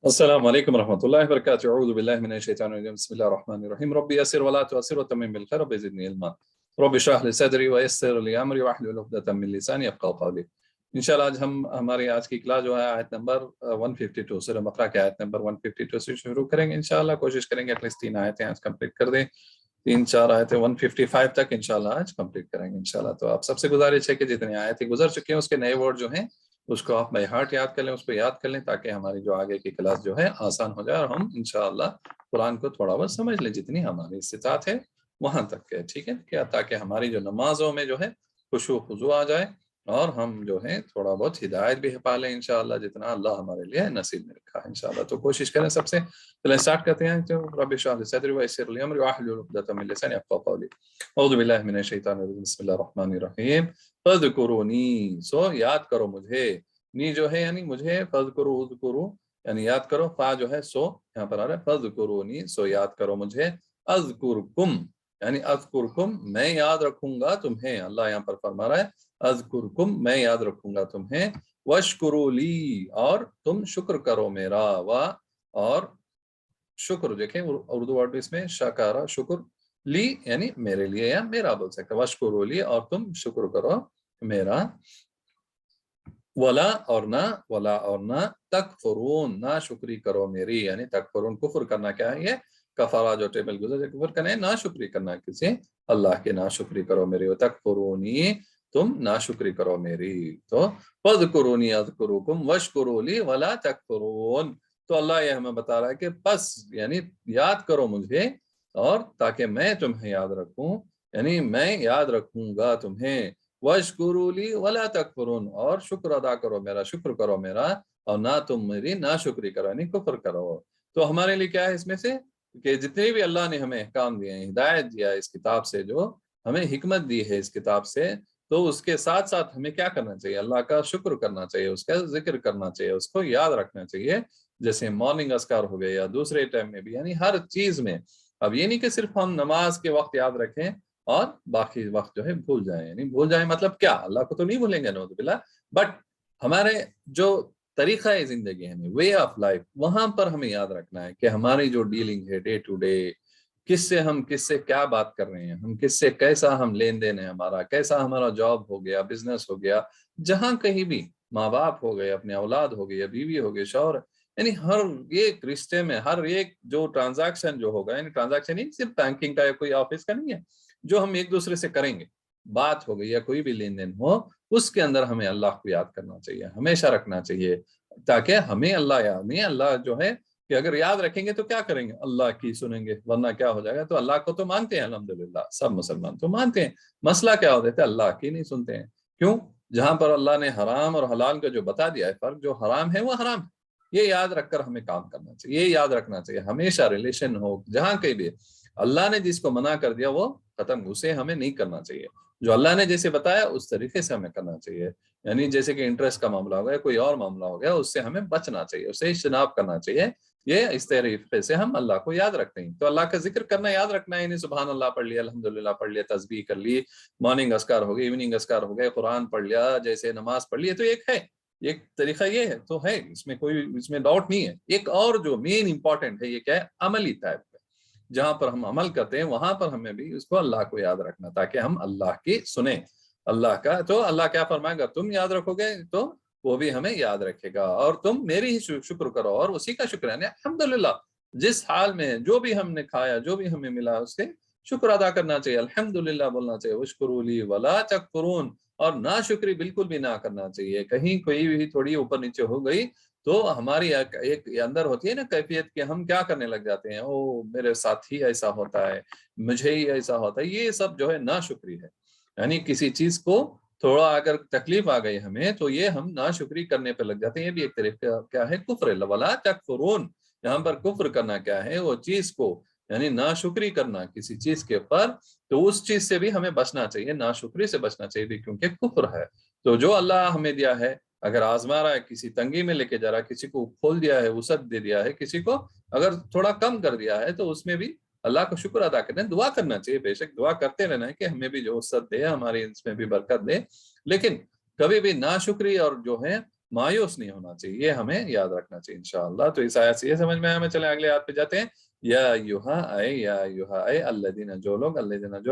السلام عليكم ورحمة الله وبركاته. أعوذ بالله من الشيطان الرجيم. بسم الله الرحمن الرحيم. ربي يسر ولا تؤثر وتمم بالخير ربي زدني علما. ربي اشرح لي صدري ويسر لي أمري واحلل عقدة من لساني يفقهوا قولي. इंशाल्लाह आज हम हमारी आज की क्लास जो है आयत नंबर 152 सूरह बकरा के आयत नंबर 152 से शुरू करेंगे। इंशाल्लाह कोशिश करेंगे एटलीस्ट 3 आयतें आज कंप्लीट कर दें। 3-4 आयतें 155 तक इंशाल्लाह आज कंप्लीट करेंगे इंशाल्लाह। तो आप सबसे गुजारिश है कि जितनी आयतें गुजर चुकी हैं उसके नए वर्ड जो हैं उसको आप बाय हार्ट याद कर लें, उसको याद कर लें ताकि हमारी जो आगे की क्लास जो है आसान हो जाए और हम इंशाअल्लाह कुरान को थोड़ा बहुत समझ लें जितनी हमारी इस्तिताअत है वहां तक है। ठीक है क्या, ताकि हमारी जो नमाजों में जो है खुशू खुजू आ जाए और हम जो है थोड़ा बहुत हिदायत भी पा लें इंशाअल्लाह, जितना अल्लाह हमारे लिए नसीब में रखा है इंशाअल्लाह। तो कोशिश करें। सबसे पहले स्टार्ट करते हैं। तो रब्बि इश्रह ली सदरी वयस्सिर ली अमरी वाहलुल उक़दतम मिन लिसानी यफ़क़हू क़ौली। औज़ु बिल्लाहि मिनश शैतानिर रजीम। बिस्मिल्लाहिर रहमानिर रहीम। फ़ज़्कुरूनी, सो याद करो मुझे। नी जो है यानी मुझे, फ़ज़्कुरू उज़्कुरू यानी याद करो। फा जो है सो यहाँ पर आ रहा है। फ़ज़्कुरूनी, सो याद करो मुझे। अज़्कुरकुम यानी अज़्कुरकुम मैं याद रखूंगा तुम्हें। अल्लाह यहाँ पर फरमा रहा है अज़्कुरकुम मैं याद रखूंगा तुम्हें। वशकुरू ली और तुम शुक्र करो मेरा। व और शुक्र देखें उर्दू वर्ड इसमें शकारा शुक्र, ली यानी मेरे लिए या मेरा बोल सकते। वशकुरू ली और तुम शुक्र करो मेरा। वला और ना तकफुरून ना शुक्री करो मेरी, यानी तकफुरून कुफर करना क्या है, ये कफारा जो टेबल गुजर कुफर करना है, ना शुक्री करना किसी अल्लाह के, ना शुक्री करो मेरी। तकफुरूनी तुम ना शुक्री करो मेरी। तो फज़कुरूनी अज़कुरुकुम वशकुरूली वला तकफुरून। तो अल्लाह ये हमें बता रहा है कि बस यानी याद करो मुझे और ताकि मैं तुम्हें याद रखूं, यानी मैं याद रखूंगा तुम्हें। वशकुरूली वला तकफुरून और शुक्र अदा करो मेरा, शुक्र करो मेरा और ना तुम मेरी ना शुक्री करो यानी कुफ्र करो। तो हमारे लिए क्या है इसमें से कि जितने भी अल्लाह ने हमें अहकाम दिए हैं, हिदायत दिया है इस किताब से, जो हमें हिकमत दी है इस किताब से, तो उसके साथ साथ हमें क्या करना चाहिए, अल्लाह का शुक्र करना चाहिए, उसका जिक्र करना चाहिए, उसको याद रखना चाहिए। जैसे मॉर्निंग अस्कार हो गए या दूसरे टाइम में भी, यानी हर चीज में। अब ये नहीं कि सिर्फ हम नमाज के वक्त याद रखें और बाकी वक्त जो है भूल जाए। यानी भूल जाए मतलब क्या, अल्लाह को तो नहीं भूलेंगे नौज़ बिल्लाह, बट हमारे जो तरीका है जिंदगी है, वे ऑफ लाइफ, वहां पर हमें याद रखना है कि हमारी जो डीलिंग है डे टू डे, किससे क्या बात कर रहे हैं हम, किससे कैसा हम लेन देन है हमारा, कैसा हमारा जॉब हो गया, बिजनेस हो गया, जहां कहीं भी, माँ बाप हो गए, अपने औलाद हो गए या बीवी हो गए, शौहर, यानी हर एक रिश्ते में हर एक जो ट्रांजैक्शन जो होगा, यानी ट्रांजैक्शन ही सिर्फ बैंकिंग का या कोई ऑफिस का नहीं है, जो हम एक दूसरे से करेंगे, बात हो गई या कोई भी लेन देन हो, उसके अंदर हमें अल्लाह को याद करना चाहिए, हमेशा रखना चाहिए, ताकि हमें अल्लाह याद नहीं, अल्लाह जो है कि अगर याद रखेंगे तो क्या करेंगे, अल्लाह की सुनेंगे, वरना क्या हो जाएगा। तो अल्लाह को तो मानते हैं अल्हम्दुलिल्लाह, सब मुसलमान तो मानते हैं, मसला क्या हो जाता है, अल्लाह की नहीं सुनते हैं। क्यों? जहां पर अल्लाह ने हराम और हलाल का जो बता दिया है फर्क, जो हराम है वो हराम है, ये याद रखकर हमें काम करना चाहिए, ये याद रखना चाहिए हमेशा, रिलेशन हो जहां कहीं भी, अल्लाह ने जिसको मना कर दिया वो खत्म, उसे हमें नहीं करना चाहिए। जो अल्लाह ने जैसे बताया उस तरीके से हमें करना चाहिए। यानी जैसे कि इंटरेस्ट का मामला हो गया, कोई और मामला हो गया, उससे हमें बचना चाहिए, उससे इज्तनाब करना चाहिए। ये इस तरीके से हम अल्लाह को याद रखते हैं। तो अल्लाह का जिक्र करना याद रखना है, यानी सुभान अल्लाह पढ़ लिया, अल्हम्दुलिल्लाह पढ़ लिया, तस्बीह कर ली, मॉर्निंग अस्कार हो गए, इवनिंग अस्कार हो गए, कुरान पढ़ लिया, जैसे नमाज पढ़ ली, तो एक है, एक तरीका ये है तो है, इसमें कोई इसमें डाउट नहीं है। एक और जो मेन इंपॉर्टेंट है, ये क्या है, अमली टाइप, जहां पर हम अमल करते हैं वहां पर हमें भी उसको अल्लाह को याद रखना, ताकि हम अल्लाह की सुने, अल्लाह का। तो अल्लाह क्या फरमाएगा, तुम याद रखोगे तो वो भी हमें याद रखेगा, और तुम मेरी ही शुक्र करो और उसी का शुक्र है अल्हम्दुलिल्लाह। जिस हाल में जो भी हमने खाया, जो भी हमें मिला, उसके शुक्र अदा करना चाहिए, अल्हम्दुलिल्लाह बोलना चाहिए। वशकुरूली वला तकफुरून, और ना शुक्री बिल्कुल भी ना करना चाहिए। कहीं कोई भी थोड़ी ऊपर नीचे हो गई तो हमारी एक अंदर होती है ना कैफियत कि हम क्या करने लग जाते हैं, ओ मेरे साथ ही ऐसा होता है, मुझे ही ऐसा होता है, ये सब जो है ना शुक्री है। यानी किसी चीज को थोड़ा अगर तकलीफ आ गई हमें तो ये हम ना शुक्री करने पे लग जाते हैं, ये भी एक तरीका क्या है, कुफ्र है। वला तकफुरून, यहाँ पर कुफ्र करना क्या है, वो चीज को यानी ना शुक्री करना किसी चीज के ऊपर, तो उस चीज से भी हमें बचना चाहिए, ना शुक्री से बचना चाहिए क्योंकि कुफ्र है। तो जो अल्लाह हमें दिया है, अगर आजमा रहा है, किसी तंगी में लेके जा रहा है, किसी को खोल दिया है, वसअत दे दिया है, किसी को अगर थोड़ा कम कर दिया है, तो उसमें भी अल्लाह को शुक्र अदा करना है, दुआ करना चाहिए, बेशक दुआ करते रहना है कि हमें भी जो वसअत दे, हमारी इसमें भी बरकत दे। लेकिन कभी भी नाशुक्री और जो है मायूस नहीं होना चाहिए, ये हमें याद रखना चाहिए इंशाअल्लाह। तो इस आयत से ये समझ में आया। हमें चले अगले आयत पे जाते हैं। या अय्युहा अल्लज़ीना जो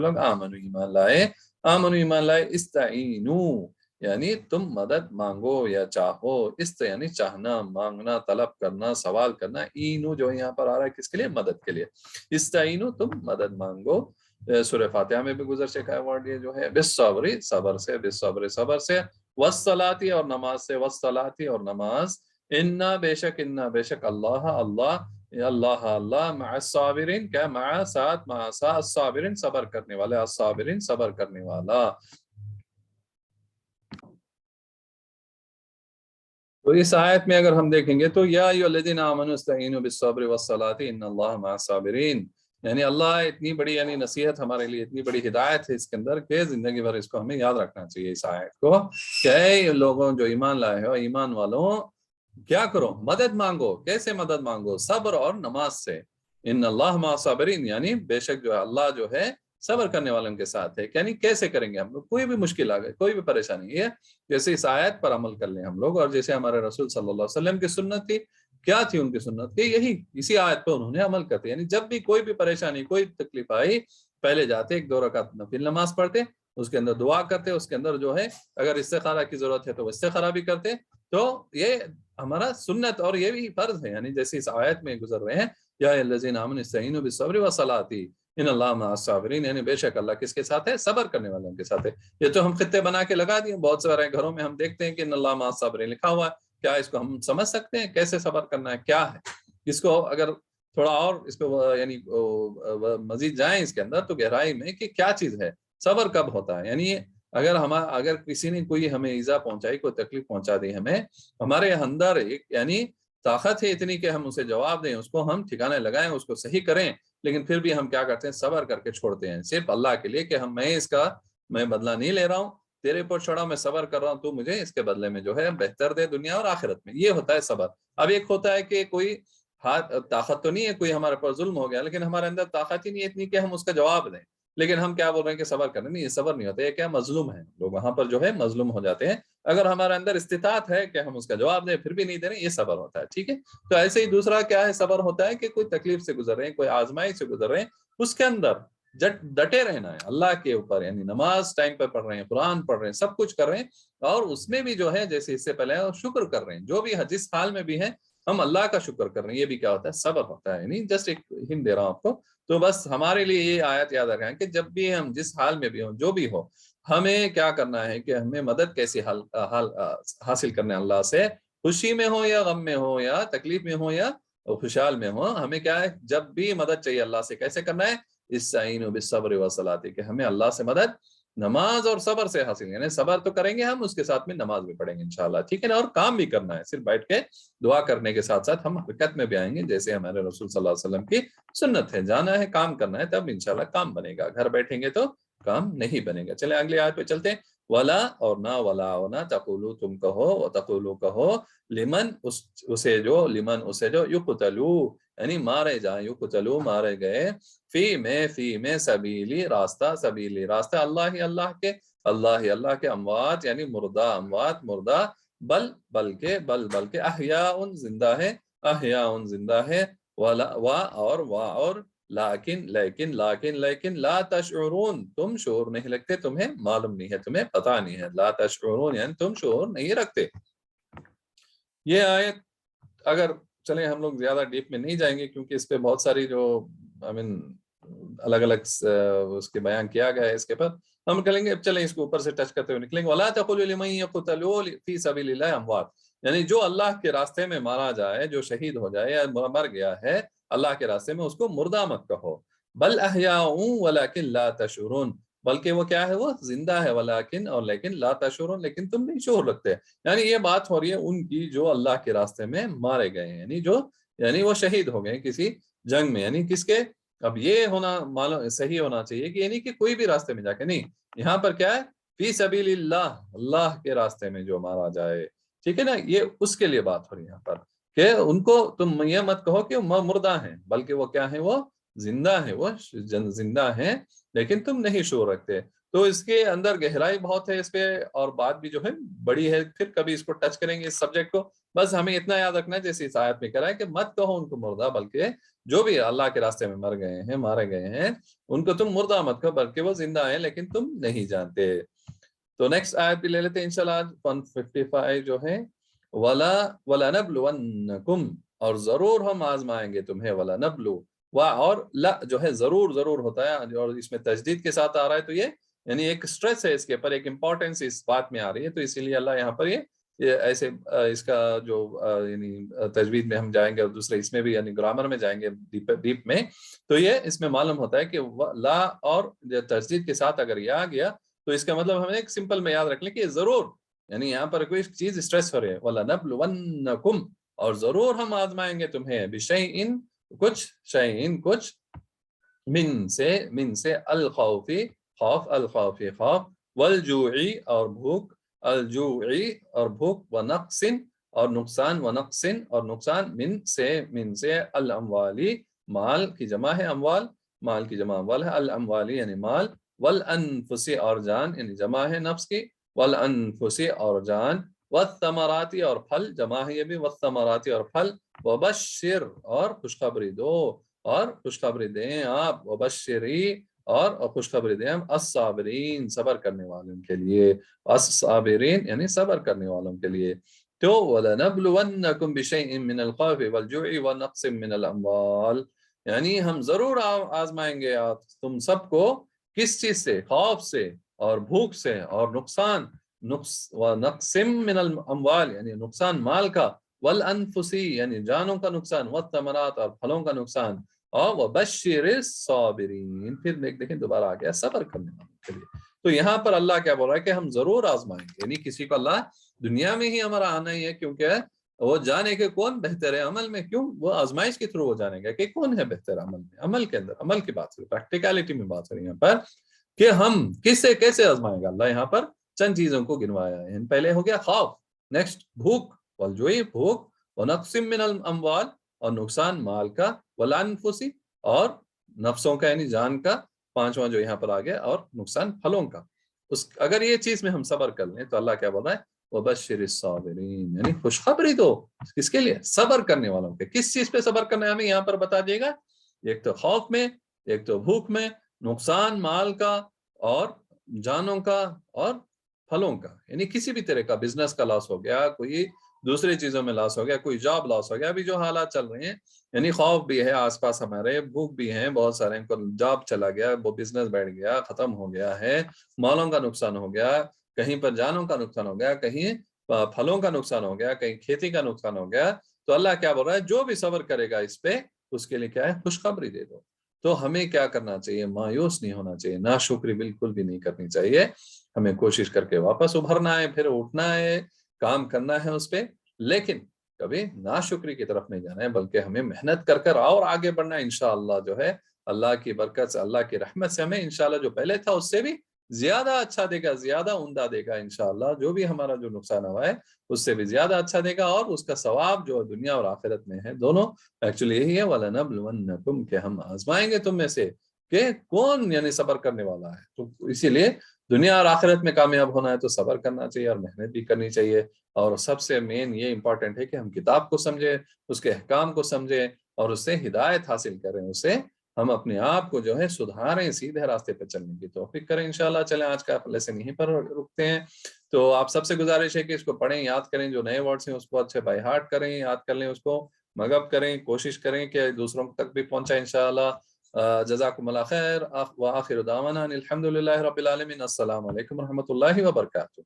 लोग आमनु ईमान लाए इस्ताईनु यानी तुम मदद मांगो या चाहो, इस्त यानी चाहना, मांगना, तलब करना, सवाल करना, ईनू जो यहाँ पर आ रहा है किसके लिए, मदद के लिए। इस्ताईनु तुम मदद मांगो। सूरह फातिहा में भी गुजर चुका है वर्ड ये जो है, बिस्सब्री सबर से, बिस्सब्री सबर से, वस्सलाती और नमाज से, वस्सलाती और नमाज, इन्ना बेशक अल्लाह अल्लाह मअस्साबिरीन, क्या मअ साथ, मअ सा अस्साबिरीन सबर करने वाले, अस्साबिरीन सबर करने वाला। तो इस आयत में अगर हम देखेंगे तो या अय्युहल्लज़ीना आमनू इस्तईनु बिस्सब्रि वस्सलाति इन्नल्लाहा मअस्साबिरीन, यानी अल्लाह इतनी बड़ी यानी नसीहत हमारे लिए, इतनी बड़ी हिदायत है इसके अंदर कि जिंदगी भर इसको हमें याद रखना चाहिए इस आयत को। क्या लोगों जो ईमान लाए हो, ईमान वालों क्या करो, मदद मांगो। कैसे मदद मांगो, सब्र और नमाज से। इन्नल्लाहा मअस्साबिरीन यानी बेशक जो है अल्लाह जो है सब्र करने वालों के साथ है। यानी कैसे करेंगे हम लोग, कोई भी मुश्किल आ गई, कोई भी परेशानी है, जैसे इस आयत पर अमल कर लें हम लोग, और जैसे हमारे रसूल सल्लल्लाहु अलैहि वसल्लम की सुन्नत थी, क्या थी उनकी सुन्नत की, यही इसी आयत पर उन्होंने अमल करते। यानी जब भी कोई भी परेशानी, कोई तकलीफ आई, पहले जाते एक 2 रकात नफिल नमाज पढ़ते, उसके अंदर दुआ करते, उसके अंदर जो है अगर इस्तिखारा की जरूरत है तो इस्तिखारा भी करते। तो ये हमारा सुन्नत और ये भी फर्ज है। यानी जैसे इस आयत में गुजर रहे हैं, या अल्लज़ीना आमनू इस्तईनु बिस्सब्रि वस्सलाति इन्नल्लाहा मअस्साबिरीन, यानी बेशक अल्लाह किसके साथ है, सबर करने वालों के साथ है। ये तो हम खित्ते बना के लगा दिए, बहुत सारे घरों में हम देखते हैं कि इन्नल्लाहा मअस्साबिरीन लिखा हुआ है। क्या इसको हम समझ सकते हैं, कैसे सबर करना है, क्या है इसको? अगर थोड़ा और इसको यानी मजीद जाएं इसके अंदर तो गहराई में कि क्या चीज है, सबर कब होता है। यानी अगर किसी ने कोई हमें ईजा पहुंचाई, कोई तकलीफ पहुंचा दी हमें, हमारे अंदर एक यानी ताकत है इतनी कि हम उसे जवाब दें, उसको हम ठिकाने लगाएं, उसको सही करें, लेकिन फिर भी हम क्या करते हैं, सबर करके छोड़ते हैं सिर्फ अल्लाह के लिए कि मैं बदला नहीं ले रहा हूँ, तेरे ऊपर छोड़ा, मैं सबर कर रहा हूँ, तू मुझे इसके बदले में जो है बेहतर दे दुनिया और आखिरत में। ये होता है सबर। अब एक होता है कि कोई हाथ ताकत तो नहीं है, कोई हमारे पर जुल्म हो गया, लेकिन हमारे अंदर ताकत ही नहीं है इतनी कि हम उसका जवाब दें, लेकिन हम क्या बोल रहे हैं कि सबर करना, नहीं, ये सबर नहीं होता, ये क्या मजलूम है, लोग वहां पर जो है मजलूम हो जाते हैं। अगर हमारे अंदर इस्तिताअत है कि हम उसका जवाब दें फिर भी नहीं दे रहे, ये सबर होता है। ठीक है, तो ऐसे ही दूसरा क्या है, सबर होता है कि कोई तकलीफ से गुजर रहे हैं, कोई आजमाइश से गुजर रहे हैं, उसके अंदर डटे रहना है अल्लाह के ऊपर, यानी नमाज टाइम पर पढ़ रहे हैं, कुरान पढ़ रहे हैं, सब कुछ कर रहे हैं, और उसमें भी जो है जैसे इससे पहले शुक्र कर रहे हैं, जो भी जिस हाल में भी है हम अल्लाह का शुक्र कर रहे हैं, ये भी क्या होता है, सबर होता है। यानी जस्ट एक हिंट दे रहा हूं आपको। तो बस हमारे लिए ये आयत याद रखें कि जब भी हम जिस हाल में भी हो, जो भी हो, हमें क्या करना है कि हमें मदद कैसी हासिल करना है अल्लाह से, खुशी में हो या गम में हो या तकलीफ में हो या खुशहाल में हो, हमें क्या है, जब भी मदद चाहिए अल्लाह से कैसे करना है, इस्ताईनु बिस्सब्रि वस्सलाति, कि हमें अल्लाह से मदद नमाज और सबर से हासिल, यानी सबर तो करेंगे हम, उसके साथ में नमाज भी पढ़ेंगे इंशाल्लाह, ठीक है ना, और काम भी करना है, सिर्फ बैठ के दुआ करने के साथ साथ हम हरकत में भी आएंगे, जैसे हमारे रसूल सल्लल्लाहु अलैहि वसल्लम की सुन्नत है, जाना है काम करना है, तब इंशाल्लाह काम बनेगा, घर बैठेंगे तो काम नहीं बनेगा। चले अगले आयत पे चलते हैं। वला और ना, वला और ना, तकुलू तुम कहो, तकुलू कहो, लिमन उसे जो युक्तलू यानी मारे जाए, युक्तलू मारे गए, फी में सबीली रास्ता अल्लाह के अमवात यानी मुर्दा बल्कि अहया उन जिंदा है, और लेकिन ला तशऊरून तुम शऊर नहीं लगते, तुम्हें मालूम नहीं है, तुम्हें पता नहीं है, ला तशऊरून यानी तुम शऊर नहीं रखते। ये आयत अगर चले हम लोग ज्यादा डीप में नहीं जाएंगे क्योंकि इस पे बहुत सारी जो अलग अलग उसके बयान किया गया है, इसके पर हम करेंगे। अब चलें इसको ऊपर से टच करते हुए निकलेंगे। वला तकुलू लिमन यक़तलू फी सबीलिल्लाह अमवात, यानी जो अल्लाह के रास्ते में मारा जाए, जो शहीद हो जाए या मर गया है अल्लाह के रास्ते में, उसको मुर्दा मत कहो, बल अहयाउ वलाकिन ला तशऊरून, बल्कि वो क्या है, वो जिंदा है, वलाकिन और लेकिन, ला तशऊरून लेकिन तुम नहीं शऊर रखते। यानी ये बात हो रही है उनकी जो अल्लाह के रास्ते में मारे गए हैं, यानी वो शहीद हो गए किसी जंग में, यानी किसके, अब ये होना मालूम सही होना चाहिए कि यानी कि कोई भी रास्ते में जाके नहीं, यहाँ पर क्या है, फी सबीलिल्लाह अल्लाह के रास्ते में जो मारा जाए, ठीक है ना, ये उसके लिए बात हो रही है यहाँ पर कि उनको तुम ये मत कहो कि वो मुर्दा हैं, बल्कि वो क्या है, वो जिंदा है, वो जिंदा है लेकिन तुम नहीं शूर रखते। तो इसके अंदर गहराई बहुत है इस पे, और बात भी जो है बड़ी है। फिर कभी इसको टच करेंगे इस सब्जेक्ट को। बस हमें इतना याद रखना है जैसे इस आयत में करा है कि मत कहो उनको मुर्दा, बल्कि जो भी अल्लाह के रास्ते में मर गए हैं, मारे गए हैं, उनको तुम मुर्दा मत कहो, बल्कि वो जिंदा है लेकिन तुम नहीं जानते। तो नेक्स्ट आयत भी ले लेते हैं इंशाल्लाह, 155 जो है, वला वला नब्लुवन्नकुम, और जरूर हम आजमाएंगे तुम्हें। वला नब्लु, वाह और ला जो है जरूर जरूर होता है, और इसमें तजदीद के साथ आ रहा है, तो ये यानी एक स्ट्रेस है इसके ऊपर, एक इंपॉर्टेंस इस बात में आ रही है। तो इसीलिए अल्लाह यहाँ पर ये ऐसे इसका जो यानी तजवीद में हम जाएंगे, और दूसरे इसमें भी यानी ग्रामर में जाएंगे डीप में, तो ये इसमें मालूम होता है कि ला और तजदीद के साथ अगर ये आ गया तो इसका मतलब हमें एक सिंपल में याद रख लें कि जरूर, यानी यहाँ पर कोई चीज स्ट्रेस हो रही है, वला नब्लुवन्नकुम, और जरूर हम आजमाएंगे तुम्हें, बिशैइन कुछ, शैइन कुछ, मिन से अल खौफी खौफ, अल खौफी खौफ, वल जूई और भूख, अल जूई और भूख, व नक्सिन और नुकसान, व नक्सिन और नुकसान, मिन से अल अमवाली माल की जमा है अमवाल, माल की जमा अमवाल है, अल अमवाली यानी माल, वल अनफुसी और जान यानी जमा है नफ्स की, वल अनफुसी और जान, वत्तमराती और फल जमा है ये भी, वत्तमराती और फल, वबश्शिर और खुशखबरी दो, और खुशखबरी दें आप, वबश्शिरी और खुशखबरी दें हम, अस्साबिरीन सबर करने वालों के लिए, अस्साबिरीन यानी सबर करने वालों के लिए। तो वलनब्लुवन्नकुम बिशैइन मिनल खौफि वल जुई व नक्सिम मिनल अमवाल, यानी हम जरूर आजमाएंगे आप तुम सबको, किस चीज से, खौफ से और भूख से और नुकसान, नक्सिम मिनल अमवाल यानी नुकसान माल का, वल अनफुसी यानी जानों का नुकसान, वत्तमरात और फलों का नुकसान, और वबश्शिरिस साबिरीन, फिर देखें दोबारा आ गया सबर करने वालों के लिए। तो यहाँ पर अल्लाह क्या बोल रहा है कि हम जरूर आजमाएंगे, यानी किसी को अल्लाह दुनिया में ही हमारा आना ही है, क्योंकि वो जाने के कौन बेहतर है अमल में, क्यों वो आजमाइश के थ्रू वो जानेगा कि कौन है बेहतर अमल में, अमल के अंदर, अमल की बात करें, प्रैक्टिकलिटी में बात करें यहाँ पर कि हम किससे कैसे आजमाएगा। अल्लाह यहाँ पर चंद चीजों को गिनवाया है। पहले हो गया खौफ, नेक्स्ट भूख, वलजुई भूख, वनक्सिम मिनल अमवाल और नुकसान माल का, वलानफुसी और नफ्सों का यानी जान का, पांचवा जो यहाँ पर आ गया, और नुकसान फलों का। उस अगर ये चीज में हम सबर कर लें तो अल्लाह क्या बोल रहा है, वबश्शिरिस साबिरीन यानी खुशखबरी दो किसके लिए, सबर करने वालों के। किस चीज पे सबर करना है हमें यहाँ पर बता दिएगा, एक तो खौफ में, एक तो भूख में, नुकसान माल का और जानों का और फलों का, यानी किसी भी तरह का बिजनेस का लॉस हो गया, कोई दूसरी चीजों में लॉस हो गया, कोई जॉब लॉस हो गया, अभी जो हालात चल रहे हैं, यानी खौफ भी है आसपास हमारे, भूख भी है, बहुत सारे को जॉब चला गया, वो बिजनेस बैठ गया, खत्म हो गया है, मालों का नुकसान हो गया, कहीं पर जानों का नुकसान हो गया, कहीं फलों का नुकसान हो गया, कहीं खेती का नुकसान हो गया। तो अल्लाह क्या बोल रहा है, जो भी सब्र करेगा इस पे उसके लिए क्या है, खुशखबरी दे दो। तो हमें क्या करना चाहिए, मायूस नहीं होना चाहिए, नाशुक्री बिल्कुल भी नहीं करनी चाहिए, हमें कोशिश करके वापस उभरना है, फिर उठना है, काम करना है उस पर, लेकिन कभी नाशुक्री की तरफ नहीं जाना है, बल्कि हमें मेहनत कर कर और आगे बढ़ना है। इंशाअल्लाह जो है अल्लाह की बरकत से, अल्लाह की रहमत से हमें इंशाअल्लाह जो पहले था उससे भी ज्यादा अच्छा देगा, ज्यादा उम्दा देगा इंशाअल्लाह। जो भी हमारा जो नुकसान हुआ है उससे भी ज्यादा अच्छा देगा, और उसका सवाब जो दुनिया और आखिरत में है दोनों, एक्चुअली यही है, वलनब्लुवन्नकुम के हम आजमाएंगे तुम में से कि कौन यानी सबर करने वाला है। तो इसीलिए दुनिया और आखिरत में कामयाब होना है तो सबर करना चाहिए और मेहनत भी करनी चाहिए। और सबसे मेन ये इंपॉर्टेंट है कि हम किताब को समझें, उसके अहकाम को समझें और उससे हिदायत हासिल करें, उससे हम अपने आप को जो है सुधारें, सीधे रास्ते पर चलने की तौफीक करें इंशाल्लाह। चलें आज का लेसन यहीं पर रुकते हैं। तो आप सबसे गुजारिश है कि इसको पढ़ें, याद करें, जो नए वर्ड्स हैं उसको अच्छे बाय हार्ट करें, याद कर लें, उसको मगब करें, कोशिश करें कि दूसरों तक भी पहुंचाएं इंशाल्लाह। जज़ाकुमुल्लाह खैर व आखिर दावाना अनिल हम्दुलिल्लाहि रब्बिल आलमीन। अस्सलामु अलैकुम व रहमतुल्लाहि व बरकातुहू।